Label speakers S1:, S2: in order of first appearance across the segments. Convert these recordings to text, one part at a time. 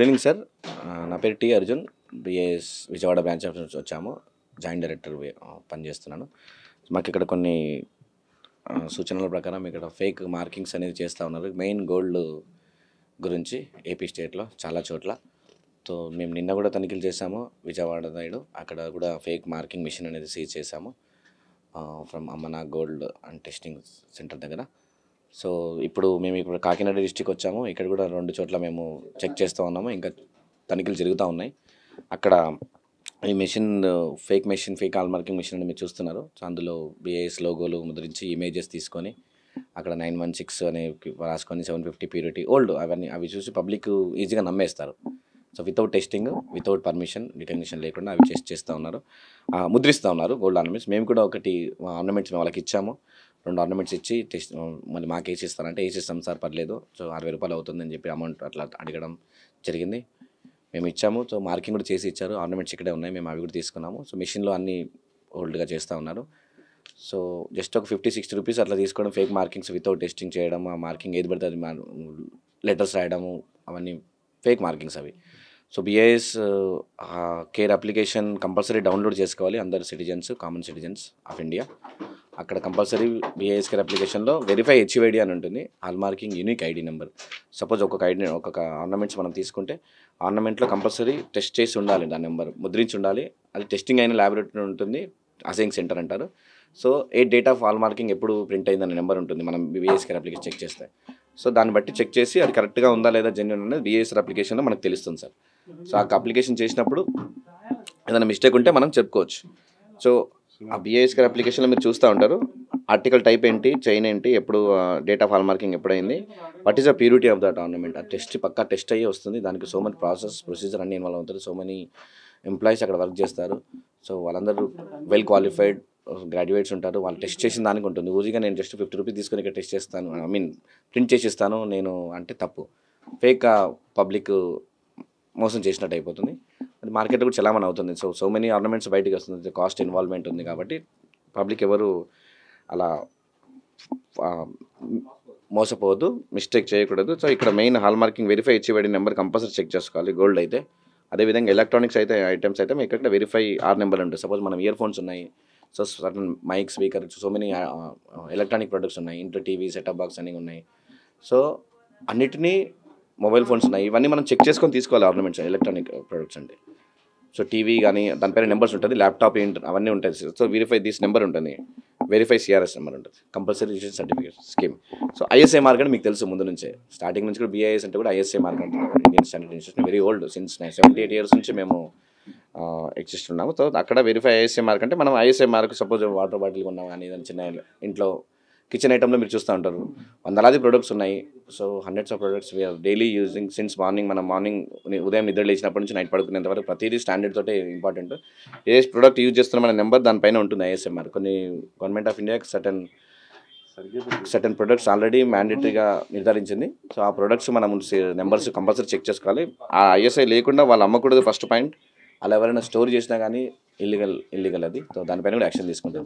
S1: Good evening sir. నా పేరు T Arjun. BIS Vijayawada branch office నుంచి వచ్చాము. జాయింట్ డైరెక్టర్ పనిచేస్తున్నాను. మాకు ఇక్కడ కొన్ని సూచనల ప్రకారం ఇక్కడ ఫేక్ మార్కింగ్స్ అనేది చేస్తూ ఉన్నారు. మెయిన్ గోల్డ్ గురించి ఏపీ స్టేట్లో చాలా చోట్ల. సో మేము నిన్న కూడా తనిఖీలు చేసాము విజయవాడ సైడ్. అక్కడ కూడా ఫేక్ మార్కింగ్ మిషన్ అనేది సీజ్ చేసాము ఫ్రమ్ అమ్మనా గోల్డ్ అండ్ టెస్టింగ్ సెంటర్ దగ్గర. సో ఇప్పుడు మేము ఇక్కడ కాకినాడ డిస్టిక్ వచ్చాము. ఇక్కడ కూడా 2 చోట్ల మేము చెక్ చేస్తూ ఉన్నాము. ఇంకా తనిఖీలు జరుగుతూ ఉన్నాయి. అక్కడ ఈ machine fake hallmarking machine అని మీరు చూస్తున్నారు. సో అందులో బిఏఎస్ లోగోలు ముద్రించి ఇమేజెస్ తీసుకొని అక్కడ 916 అని రాసుకొని 750 ప్యూరిటీ ఓల్డ్ అవి చూసి పబ్లిక్ ఈజీగా నమ్మేస్తారు. So without testing, without permission, recognition లేకుండా అవి టెస్ట్ చేస్తూ ఉన్నారు, ముద్రిస్తూ ఉన్నారు గోల్డ్ ఆర్నమెంట్స్. మేము కూడా ఒకటి ఆర్నమెంట్స్ మేము వాళ్ళకి ఇచ్చాము. 2 ఆర్నమెంట్స్ ఇచ్చి టెస్ట్ మళ్ళీ మాకు వేసి ఇస్తారంటే వేసి ఇస్తాం సార్ పర్లేదు, సో 60,000 రూపాయలు అవుతుందని చెప్పి అమౌంట్ అట్లా అడగడం జరిగింది. మేము ఇచ్చాము. సో మార్కింగ్ కూడా చేసి ఇచ్చారు. ఆర్నమెంట్స్ ఇక్కడే ఉన్నాయి, మేము అవి కూడా తీసుకున్నాము. సో మెషిన్లో అన్నీ ఓల్డ్గా చేస్తూ ఉన్నారు. సో జస్ట్ ఒక 50-60 రూపీస్ అట్లా తీసుకోవడం, ఫేక్ మార్కింగ్స్ వితౌట్ టెస్టింగ్ చేయడం, ఆ మార్కింగ్ ఏది పడితే అది లెటర్స్ రాయడము, అవన్నీ ఫేక్ మార్కింగ్స్ అవి. So BAS care application compulsory download చేసుకోవాలి అందరు citizens, common citizens of India. అక్కడ కంపల్సరీ బిఏఎస్ కేర్ అప్లికేషన్లో వెరిఫై హెచ్ఐడి అని ఉంటుంది, hall marking unique ID number. Suppose ఒక్కొక్క ఆర్నమెంట్స్ మనం తీసుకుంటే ఆర్నమెంట్లో కంపల్సరీ టెస్ట్ చేసి ఉండాలి, దాని నెంబర్ ముద్రించి ఉండాలి. అది టెస్టింగ్ అయిన ల్యాబొరేటరీ ఉంటుంది, అసైయింగ్ సెంటర్ అంటారు. So A date of hall marking ఎప్పుడు ప్రింట్ అయిందనే నెంబర్ ఉంటుంది మనం బిఏఎస్ కేర్ అప్లికేషన్ చెక్ చేస్తే. సో దాన్ని బట్టి చెక్ చేసి అది కరెక్ట్గా ఉందా లేదా జెన్యూన్ అనేది బిఏఎస్ అప్లికేషన్లో మనకు తెలుస్తుంది సార్. సో ఆ అప్లికేషన్ చేసినప్పుడు ఏదైనా మిస్టేక్ ఉంటే మనం చెప్పుకోవచ్చు. సో ఆ బిఏఎస్ కేర్ అప్లికేషన్లో మీరు చూస్తూ ఉంటారు, ఆర్టికల్ టైప్ ఏంటి, చైన్ ఏంటి, ఎప్పుడు డేట్ ఆఫ్ హాల్ మార్కింగ్ ఎప్పుడైంది, what is the purity of that ornament. ఆ టెస్ట్ పక్కా టెస్ట్ అయ్యి వస్తుంది. దానికి సో మచ్ ప్రొసీజర్ అన్ని ఇన్వాల్వ్ అవుతారు. సో మెనీ ఎంప్లాయీస్ అక్కడ వర్క్ చేస్తారు. సో వాళ్ళందరూ వెల్ క్వాలిఫైడ్ గ్రాడ్యుయేట్స్ ఉంటారు. వాళ్ళు టెస్ట్ చేసిన దానికి ఉంటుంది. ఊరిగా నేను జస్ట్ 50 రూపీస్ తీసుకొని ఇక్కడ టెస్ట్ చేస్తాను, ప్రింట్ చేసి ఇస్తాను నేను అంటే తప్పు. ఫేక్ పబ్లిక్ మోసం చేసినట్టు అయిపోతుంది. అది మార్కెట్లో కూడా చలామణి అవుతుంది. సో మెనీ ఆర్నమెంట్స్ బయటకు వస్తుంది, కాస్ట్ ఇన్వాల్వ్మెంట్ ఉంది కాబట్టి పబ్లిక్ ఎవరు అలా మోసపోవద్దు, మిస్టేక్ చేయకూడదు. సో ఇక్కడ main hallmarking verify HID number compulsory check చేసుకోవాలి గోల్డ్ అయితే. అదేవిధంగా ఎలక్ట్రానిక్స్ అయితే ఐటమ్స్ అయితే మీకు ఇక్కడ వెరిఫై ఆర్ నెంబర్ ఉంటుంది. సపోజ్ మనం ఇయర్ ఫోన్స్ ఉన్నాయి, so certain mic, speaker, so many electronic products ఉన్నాయి, ఇంట్లో టీవీ, సెటప్ బాక్స్ అన్నీ ఉన్నాయి. సో అన్నిటినీ మొబైల్ ఫోన్స్ ఉన్నాయి, ఇవన్నీ మనం చెక్ చేసుకొని తీసుకోవాలి ఆర్నమెంట్స్, ఎలక్ట్రానిక్ ప్రొడక్ట్స్ అంటే. సో టీవీ కానీ దానిపైన నెంబర్స్ ఉంటుంది, ల్యాప్టాప్ అవన్నీ ఉంటాయి. సో వెరిఫై దిస్ నెంబర్ ఉంటుంది, వెరిఫై సిఆర్ఎస్ నెంబర్ ఉంటుంది, compulsory registration certificate scheme. So ISI mark అంటే మీకు తెలుసు ముందు నుంచే, స్టార్టింగ్ నుంచి కూడా బిఐఎస్ అంటే కూడా ఐఎస్ఐ మార్క్ అంటారు, Indian standard institution, very old, since 78 years నుంచి మేము ఎగ్జిస్ట్ ఉన్నాము. సో అక్కడ వెరిఫై ఐఎస్ఐ మార్క్ అంటే మనం ISI mark suppose water bottle కొన్నాం కానీ ఏదైనా చిన్న ఇంట్లో కిచెన్ ఐటెంలో మీరు చూస్తూ ఉంటారు, వందలాది ప్రొడక్ట్స్ ఉన్నాయి. So hundreds of products we are daily using since morning. మనం ఉదయం నిద్ర లేచినప్పటి నుంచి నైట్ పడుకునేంత వరకు ప్రతిదీ స్టాండర్డ్ తోటే ఇంపార్టెంట్. ఏ ప్రొడక్ట్ యూజ్ చేస్తున్న మన నెంబర్ దానిపైన ఉంటుంది ఐఎస్ఐ మార్క్. కొన్ని government of India certain products already మ్యాండేటరీగా నిర్ధారించింది. సో ఆ ప్రొడక్ట్స్ మనం నెంబర్స్ కంపల్సరీ చెక్ చేసుకోవాలి. ఆ ఐఎస్ఐ లేకుండా వాళ్ళు అమ్మకూడదు ఫస్ట్ పాయింట్. అలా ఎవరైనా స్టోర్ చేసినా కానీ ఇల్లీగల్ అది. సో దానిపైన కూడా యాక్షన్ తీసుకుంటాం.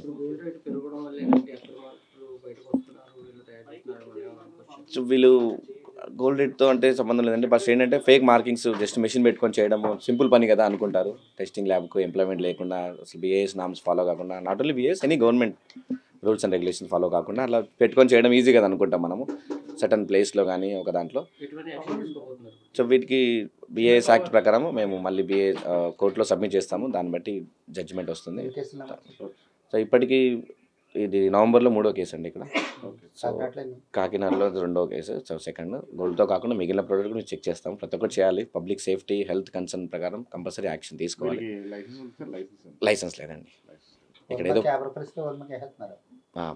S1: సో వీళ్ళు గోల్డ్ రేట్తో అంటే సంబంధం లేదంటే ఫస్ట్ ఏంటంటే ఫేక్ మార్కింగ్స్ జస్ట్ మెషిన్ పెట్టుకొని చేయడము సింపుల్ పని కదా అనుకుంటారు. టెస్టింగ్ ల్యాబ్కు ఎంప్లాయ్మెంట్ లేకుండా, అసలు బిఏఎస్ నామ్స్ ఫాలో కాకుండా, not only BAS any government rules and regulation follow కాకుండా అలా పెట్టుకొని చేయడం ఈజీ కదా అనుకుంటాం మనము సర్టన్ ప్లేస్లో కానీ ఒక దాంట్లో. సో వీటికి బిఏఎస్ యాక్ట్ ప్రకారం మేము మళ్ళీ కోర్టులో సబ్మిట్ చేస్తాము, దాన్ని బట్టి జడ్జిమెంట్ వస్తుంది. సో ఇప్పటికీ ఇది నవంబర్లో 3వ కేసు అండి ఇక్కడ. సో కాకినాడలో 2వ కేసు. సో సెకండ్ గోల్డ్తో కాకుండా మిగిలిన ప్రోడక్ట్ కూడా చెక్ చేస్తాం. ప్రతి ఒక్కటి చేయాలి. పబ్లిక్ సేఫ్టీ, హెల్త్ కన్సర్న్ ప్రకారం కంపల్సరీ యాక్షన్ తీసుకోవాలి. లైసెన్స్ లేదండి ఇక్కడ. ఏదో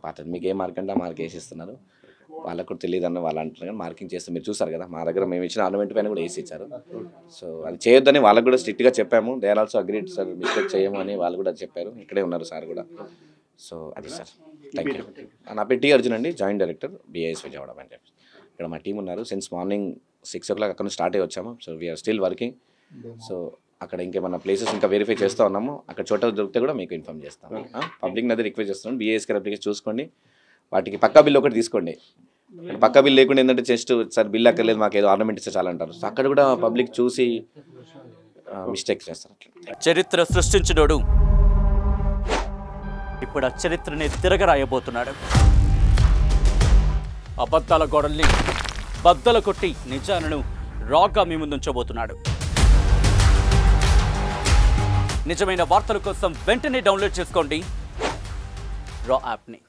S1: పాత మీకు ఏ మార్క్ అంటే ఆ మార్క్ వేసిస్తున్నారు, వాళ్ళకు కూడా తెలియదు అన్న వాళ్ళు అంటున్నారు. కానీ మార్కింగ్ చేస్తే మీరు చూసారు కదా, మా దగ్గర మేము ఇచ్చిన ఆర్నమెంట్ పైన కూడా వేసి ఇచ్చారు. సో అది చేయొద్దని వాళ్ళకు కూడా స్ట్రిక్ట్గా చెప్పాము. They are also agreed sir, mistake చేయము అని వాళ్ళు కూడా చెప్పారు. ఇక్కడే ఉన్నారు సార్ కూడా. సో అది సార్, థ్యాంక్ యూ. నా పేరు టీ అర్జున్ అండి, joint director BAS Vijayawada branch. ఇక్కడ మా టీం ఉన్నారు. సిన్స్ మార్నింగ్ 6 o'clock అక్కడ నుంచి స్టార్ట్ అయ్యి వచ్చాము. So we are still working. So అక్కడ ఇంకేమన్నా ప్లేసెస్ ఇంకా వెరిఫై చేస్తూ ఉన్నాము. అక్కడ చోట దొరికితే కూడా మీకు ఇన్ఫార్మ్ చేస్తాము. పబ్లిక్ నది రిక్వెస్ట్ చేస్తున్నాను, బిఏఎస్ కేర్ అప్లికేషన్ చూసుకోండి, వాటికి పక్కా బిల్ ఒకటి తీసుకోండి. పక్క బిల్ లేకుండా ఏంటంటే జస్ట్ సార్ బిల్ అక్కర్లేదు మాకు ఏదో ఆర్నమెంట్ ఇస్తే చాలా అంటారు. సో అక్కడ కూడా పబ్లిక్ చూసి మిస్టేక్స్ చేస్తారు.
S2: చరిత్ర సృష్టించినోడు ఇప్పుడు ఆ చరిత్రని తిరగరాయబోతున్నాడు. అబద్ధాల గోడల్ని బద్దలు కొట్టి నిజాలను రాగా మీ ముందుంచబోతున్నాడు. నిజమైన వార్తల కోసం వెంటనే డౌన్లోడ్ చేసుకోండి రా యాప్ని.